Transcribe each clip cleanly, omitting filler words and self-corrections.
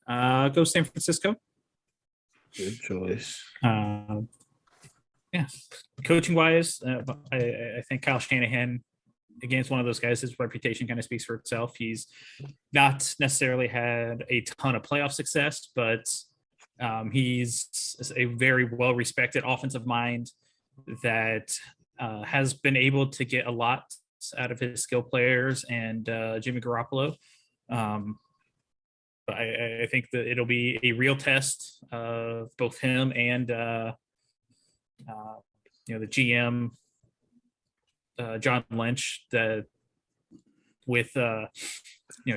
Go San Francisco. Good choice. Yeah, coaching wise, I think Kyle Shanahan, again, is one of those guys. His reputation kind of speaks for itself. He's not necessarily had a ton of playoff success, but he's a very well respected offensive mind that has been able to get a lot out of his skill players and Jimmy Garoppolo. But I think that it'll be a real test of both him and the GM John Lynch, that with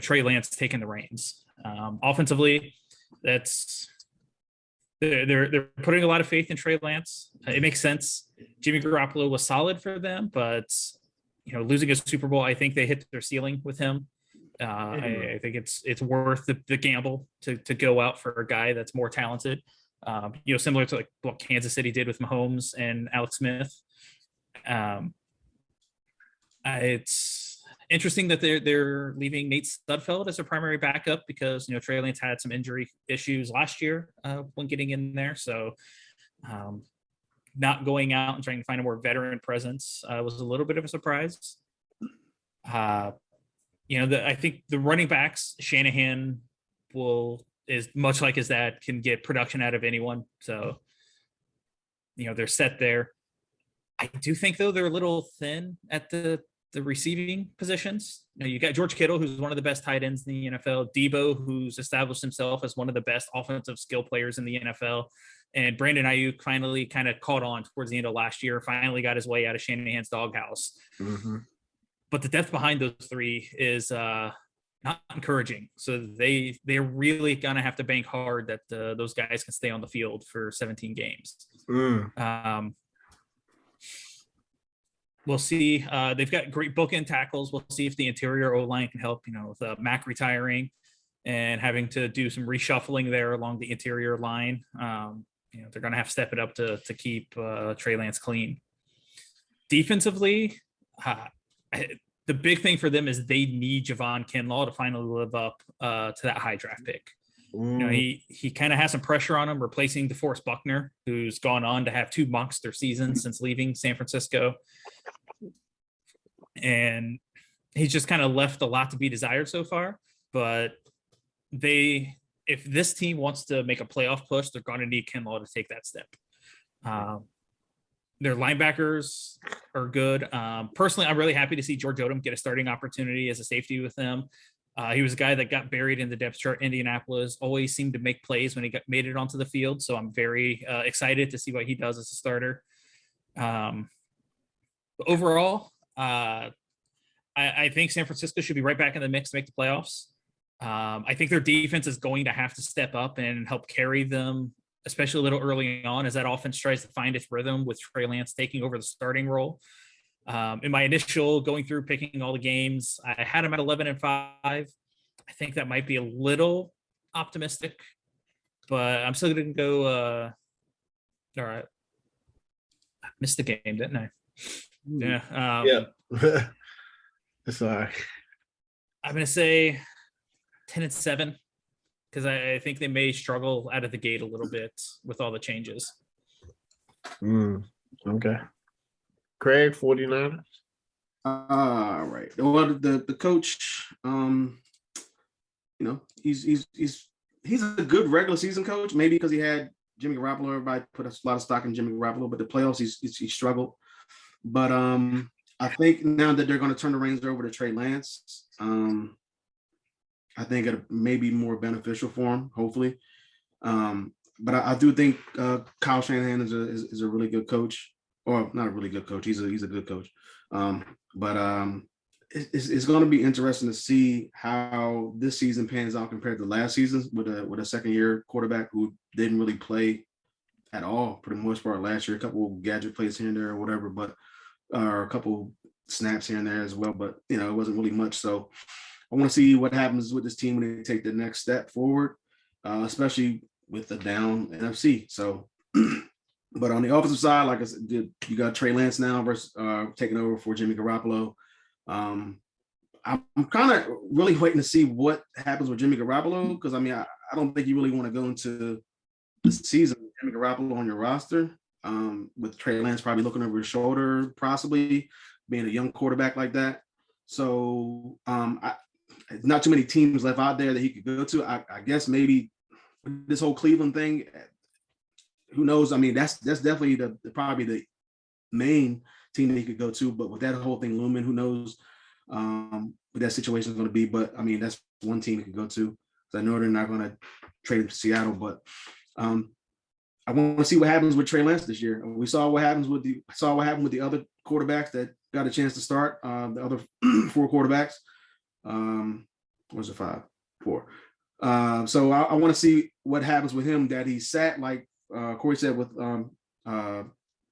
Trey Lance taking the reins. Offensively, they're putting a lot of faith in Trey Lance. It makes sense. Jimmy Garoppolo was solid for them, but losing a Super Bowl, I think they hit their ceiling with him. I think it's worth the gamble to go out for a guy that's more talented. Similar to like what Kansas City did with Mahomes and Alex Smith. It's interesting that they're leaving Nate Studfeld as a primary backup because Trey Lance had some injury issues last year when getting in there. So not going out and trying to find a more veteran presence was a little bit of a surprise. I think the running backs, Shanahan is much like his dad, can get production out of anyone. So, they're set there. I do think, though, they're a little thin at the receiving positions. You got George Kittle, who's one of the best tight ends in the NFL. Debo, who's established himself as one of the best offensive skill players in the NFL. And Brandon Ayuk finally kind of caught on towards the end of last year, finally got his way out of Shanahan's doghouse. Mm-hmm. But the depth behind those three is not encouraging. So they're really going to have to bank hard that those guys can stay on the field for 17 games. We'll see. They've got great bookend tackles. We'll see if the interior O-line can help, with Mac retiring and having to do some reshuffling there along the interior line. They're going to have to step it up to keep Trey Lance clean. Defensively, the big thing for them is they need Javon Kinlaw to finally live up to that high draft pick. He kind of has some pressure on him, replacing DeForest Buckner, who's gone on to have 2 monster seasons since leaving San Francisco. And he's just kind of left a lot to be desired so far. But if this team wants to make a playoff push, they're going to need Kinlaw to take that step. Their linebackers are good. Personally, I'm really happy to see George Odom get a starting opportunity as a safety with them. He was a guy that got buried in the depth chart. Indianapolis always seemed to make plays when he made it onto the field. So I'm very excited to see what he does as a starter. Overall, I think San Francisco should be right back in the mix to make the playoffs. I think their defense is going to have to step up and help carry them, especially a little early on as that offense tries to find its rhythm with Trey Lance taking over the starting role. In my initial going through picking all the games, I had them at 11-5. I think that might be a little optimistic, but I'm still going to go. All right. I missed the game, didn't I? Yeah. Yeah. Sorry. I'm going to say 10-7 because I think they may struggle out of the gate a little bit with all the changes. Okay. Craig, 49ers. All right. Well, the coach, he's a good regular season coach. Maybe because he had Jimmy Garoppolo. Everybody put a lot of stock in Jimmy Garoppolo, but the playoffs he struggled. But I think now that they're going to turn the reins over to Trey Lance, I think it may be more beneficial for him, hopefully. But I do think Kyle Shanahan is a really good coach, or not a really good coach. He's a good coach. But it's going to be interesting to see how this season pans out compared to last season with a second year quarterback who didn't really play at all for the most part last year. A couple of gadget plays here and there or whatever, but or a couple snaps here and there as well. But it wasn't really much. So I want to see what happens with this team when they take the next step forward, especially with the down NFC. So, but on the offensive side, like I said, you got Trey Lance now versus taking over for Jimmy Garoppolo. I'm kind of really waiting to see what happens with Jimmy Garoppolo, because I mean, I don't think you really want to go into the season with Jimmy Garoppolo on your roster, with Trey Lance probably looking over his shoulder, possibly being a young quarterback like that. So not too many teams left out there that he could go to. I guess maybe this whole Cleveland thing, who knows? I mean, that's definitely probably the main team that he could go to. But with that whole thing looming, who knows what that situation is going to be? But I mean, that's one team he could go to. So I know they're not going to trade him to Seattle, but I want to see what happens with Trey Lance this year. We saw what happened with the other quarterbacks that got a chance to start. The other 4 quarterbacks. Was it 5? 4. So I want to see what happens with him, that he sat, like Corey said, with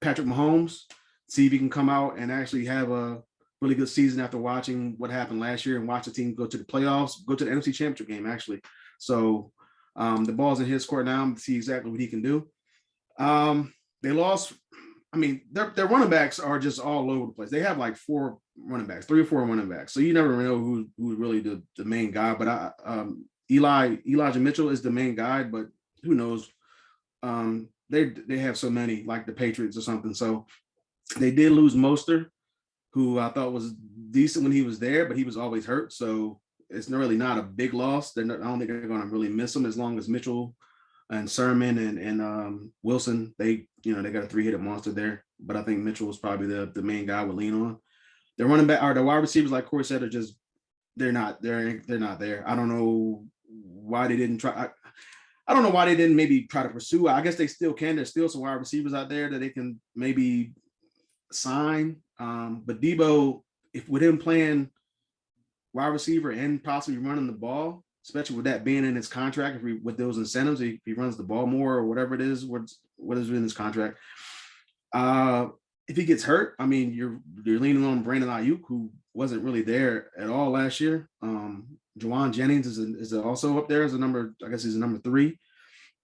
Patrick Mahomes, see if he can come out and actually have a really good season after watching what happened last year and watch the team go to the playoffs, go to the NFC Championship game, actually. So the ball's in his court now to see exactly what he can do. They lost. I mean, their running backs are just all over the place. They have like 4 running backs, 3 or 4 running backs. So you never know who's really the main guy. But Elijah Mitchell is the main guy, but who knows? They have so many, like the Patriots or something. So they did lose Mostert, who I thought was decent when he was there, but he was always hurt. So it's really not a big loss. I don't think they're going to really miss him, as long as Mitchell and Sermon and Wilson, they got a 3-headed monster there. But I think Mitchell was probably the main guy I would lean on. The running back, or the wide receivers, like Corey said, are just they're not there. I don't know why they didn't try. I don't know why they didn't maybe try to pursue. I guess they still can. There's still some wide receivers out there that they can maybe sign. But Debo, if with him playing wide receiver and possibly running the ball, especially with that being in his contract, with those incentives, if he runs the ball more or whatever it is, what is in his contract. If he gets hurt, I mean, you're leaning on Brandon Ayuk, who wasn't really there at all last year. Juwan Jennings is also up there as a number. I guess he's a number 3.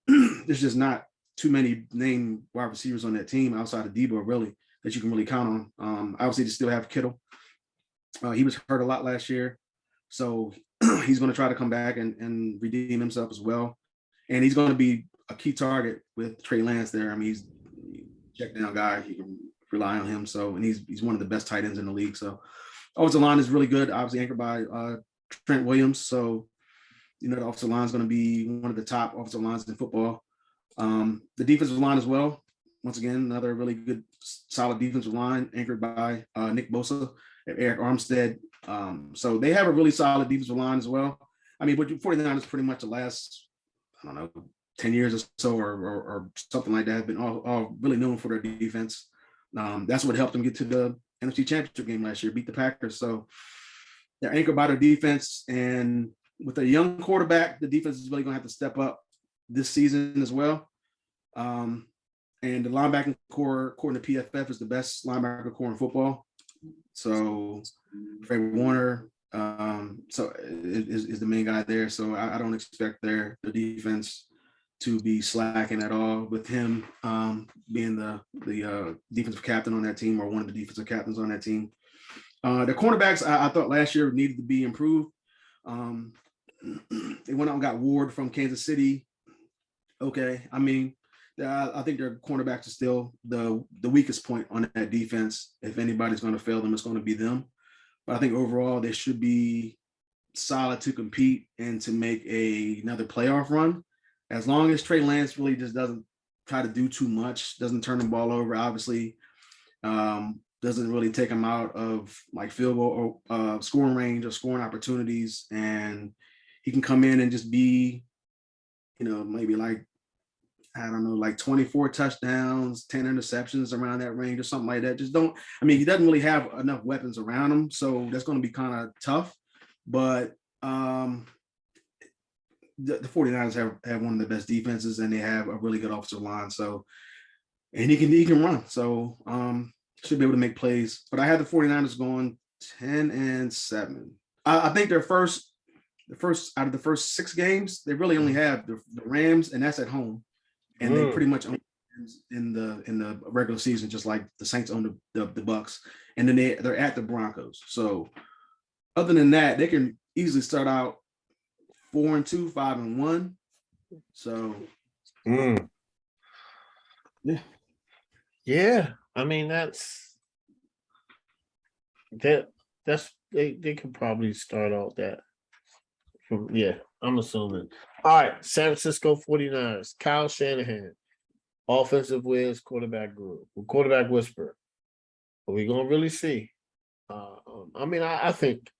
There's just not too many named wide receivers on that team outside of Debo, really, that you can really count on. Obviously, they still have Kittle. He was hurt a lot last year, so he's going to try to come back and redeem himself as well. And he's going to be a key target with Trey Lance there. I mean, he's a check down guy. You can rely on him. So, and he's one of the best tight ends in the league. So, offensive line is really good. Obviously anchored by Trent Williams. So, the offensive line is going to be one of the top offensive lines in football. The defensive line as well. Once again, another really good, solid defensive line anchored by Nick Bosa and Eric Armstead. So they have a really solid defensive line as well. I mean, but 49ers pretty much the last, 10 years or so or something like that have been all really known for their defense. That's what helped them get to the NFC Championship game last year, beat the Packers. So they're anchored by their defense. And with a young quarterback, the defense is really going to have to step up this season as well. And the linebacking core, according to PFF, is the best linebacker core in football. So Fred Warner is the main guy there. So I don't expect the defense to be slacking at all, with him being the defensive captain on that team, or one of the defensive captains on that team. The cornerbacks, I thought last year needed to be improved. They went out and got Ward from Kansas City. Okay, I mean, I think their cornerbacks are still the weakest point on that defense. If anybody's going to fail them, it's going to be them. But I think overall they should be solid to compete and to make another playoff run. As long as Trey Lance really just doesn't try to do too much, doesn't turn the ball over, obviously, doesn't really take him out of like field goal or scoring range or scoring opportunities, and he can come in and just be, maybe like, I don't know, like 24 touchdowns, 10 interceptions, around that range or something like that. He doesn't really have enough weapons around him, so that's going to be kind of tough. But the 49ers have one of the best defenses, and they have a really good offensive line. So, and he can run. So should be able to make plays. But I had the 49ers going 10-7. I think the first out of the first 6 games, they really only have the Rams, and that's at home. And they pretty much own in the regular season, just like the Saints own the Bucks. And then they're at the Broncos. So other than that, they can easily start out 4-2, 5-1. So yeah. I mean, that's they could probably start out that. Yeah, I'm assuming. All right, San Francisco 49ers, Kyle Shanahan, offensive whiz, quarterback guru, quarterback whisperer. Are we gonna really see? I mean, I think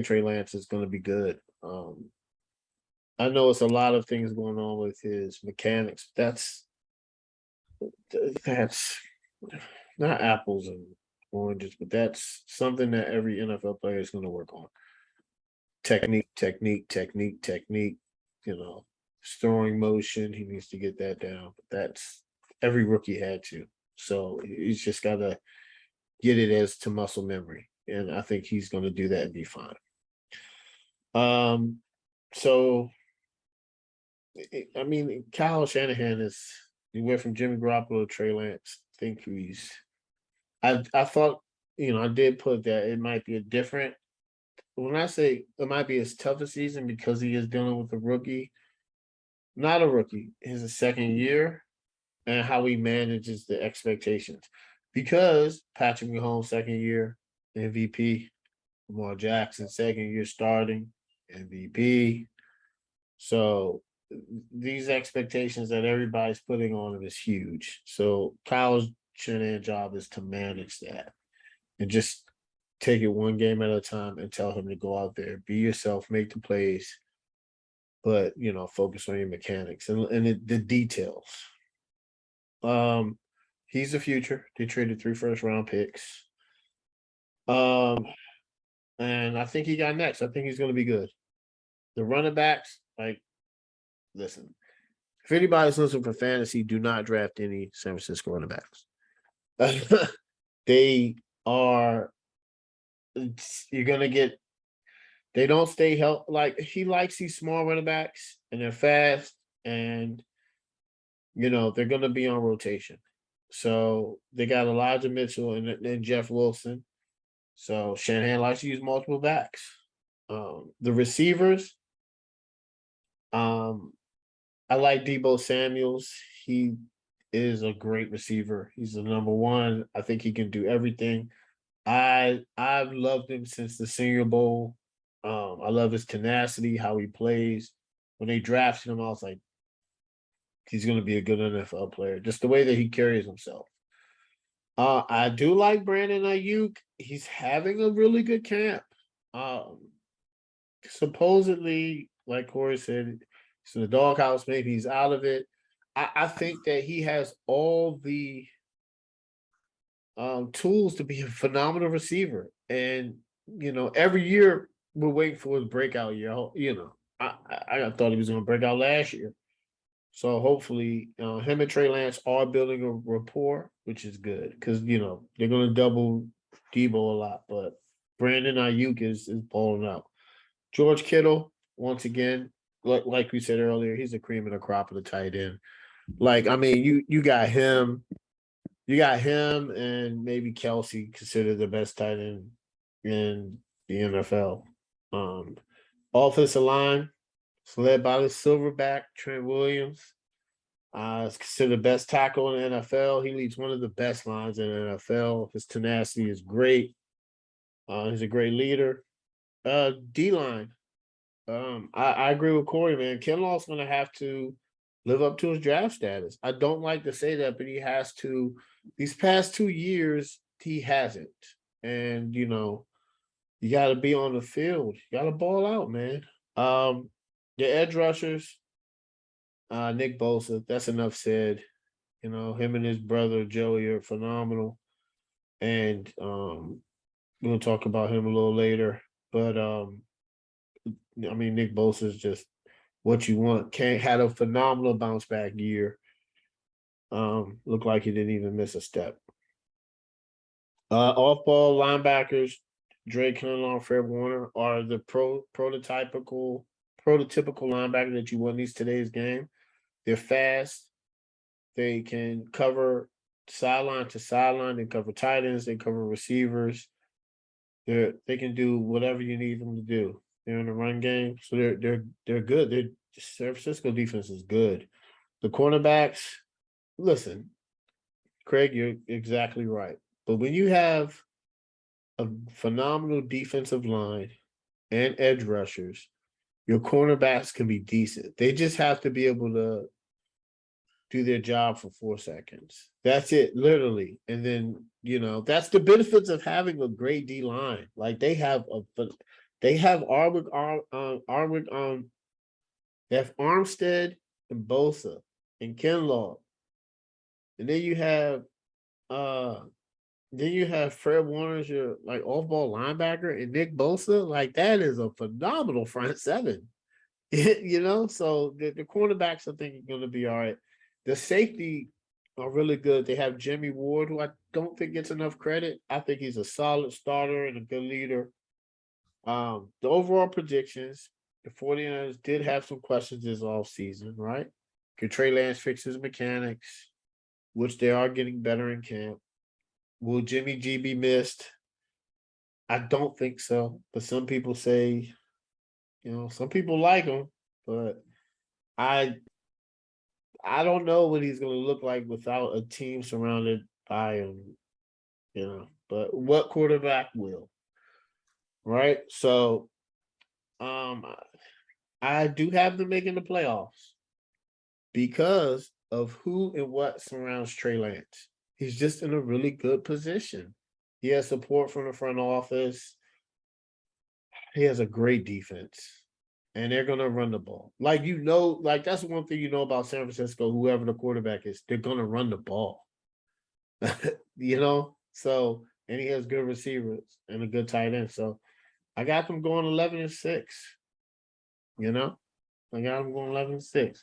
Trey Lance is gonna be good. I know it's a lot of things going on with his mechanics. That's not apples and oranges, but that's something that every NFL player is going to work on. Technique. Throwing motion. He needs to get that down. But that's every rookie had to. So he's just got to get it as to muscle memory, and I think he's going to do that and be fine. So I mean, Kyle Shanahan he went from Jimmy Garoppolo to Trey Lance. I think I thought, I did put that it might be a different. When I say it might be his toughest season because he is dealing with a rookie, not a rookie, his second year, and how he manages the expectations. Because Patrick Mahomes second year MVP, Lamar Jackson second year starting MVP. So these expectations that everybody's putting on him is huge. So Kyle's Shanahan's job is to manage that and just take it one game at a time and tell him to go out there, be yourself, make the plays, but focus on your mechanics and the details. He's the future. They traded 3 first-round picks. And I think he got next. I think he's going to be good. The running backs, listen, if anybody's listening for fantasy, do not draft any San Francisco running backs. They are, you're going to get, they don't stay healthy. He likes these small running backs, and they're fast, and, they're going to be on rotation. So they got Elijah Mitchell and Jeff Wilson. So Shanahan likes to use multiple backs. The receivers, I like Deebo Samuels. He is a great receiver. He's the number one. I think he can do everything. I've loved him since the Senior Bowl. I love his tenacity, how he plays. When they drafted him, I was like, he's going to be a good NFL player. Just the way that he carries himself. I do like Brandon Ayuk. He's having a really good camp. Supposedly, like Corey said, he's in the doghouse. Maybe he's out of it. I think that he has all the tools to be a phenomenal receiver. And, every year we're waiting for his breakout year. I thought he was going to break out last year. So hopefully him and Trey Lance are building a rapport, which is good because, they're going to double Deebo a lot. But Brandon Ayuk is balling out. George Kittle, once again, like we said earlier, he's a cream of the crop of the tight end. You got him. You got him and maybe Kelsey considered the best tight end in the NFL. Offensive line, it's led by the silverback, Trent Williams. It's considered the best tackle in the NFL. He leads one of the best lines in the NFL. His tenacity is great. He's a great leader. D-line. I agree with Corey, man. Kinlaw's going to have to live up to his draft status. I don't like to say that, but he has to. These past 2 years, he hasn't. And, you got to be on the field. You got to ball out, man. The edge rushers, Nick Bosa, that's enough said. Him and his brother, Joey, are phenomenal. And we'll talk about him a little later. But, Nick Bosa is just what you want. Had a phenomenal bounce back year. Looked like he didn't even miss a step. Off-ball linebackers, Drake Kinlaw, Fred Warner are the prototypical linebacker that you want in these today's game. They're fast. They can cover sideline to sideline. They cover tight ends. They cover receivers. They can do whatever you need them to do. They're in the run game, so they're good. San Francisco defense is good. The cornerbacks, listen, Craig, you're exactly right. But when you have a phenomenal defensive line and edge rushers, your cornerbacks can be decent. They just have to be able to do their job for 4 seconds. That's it, literally. And then, that's the benefits of having a great D line. Like they have they have Armstead and Bosa and Kinlaw. And then you have Fred Warner's your like off-ball linebacker and Nick Bosa. Like that is a phenomenal front seven. So the cornerbacks I think are going to be all right. The safety are really good. They have Jimmy Ward, who I don't think gets enough credit. I think he's a solid starter and a good leader. The overall predictions, the 49ers did have some questions this offseason, right? Could Trey Lance fix his mechanics, which they are getting better in camp? Will Jimmy G be missed? I don't think so. But some people say, some people like him, but I don't know what he's going to look like without a team surrounded by him, but what quarterback will, right? So, I do have them making the playoffs because of who and what surrounds Trey Lance. He's just in a really good position. He has support from the front office. He has a great defense. And they're going to run the ball. That's one thing about San Francisco, whoever the quarterback is, they're going to run the ball. So, and he has good receivers and a good tight end. So, I got them going 11-6. I got them going 11-6.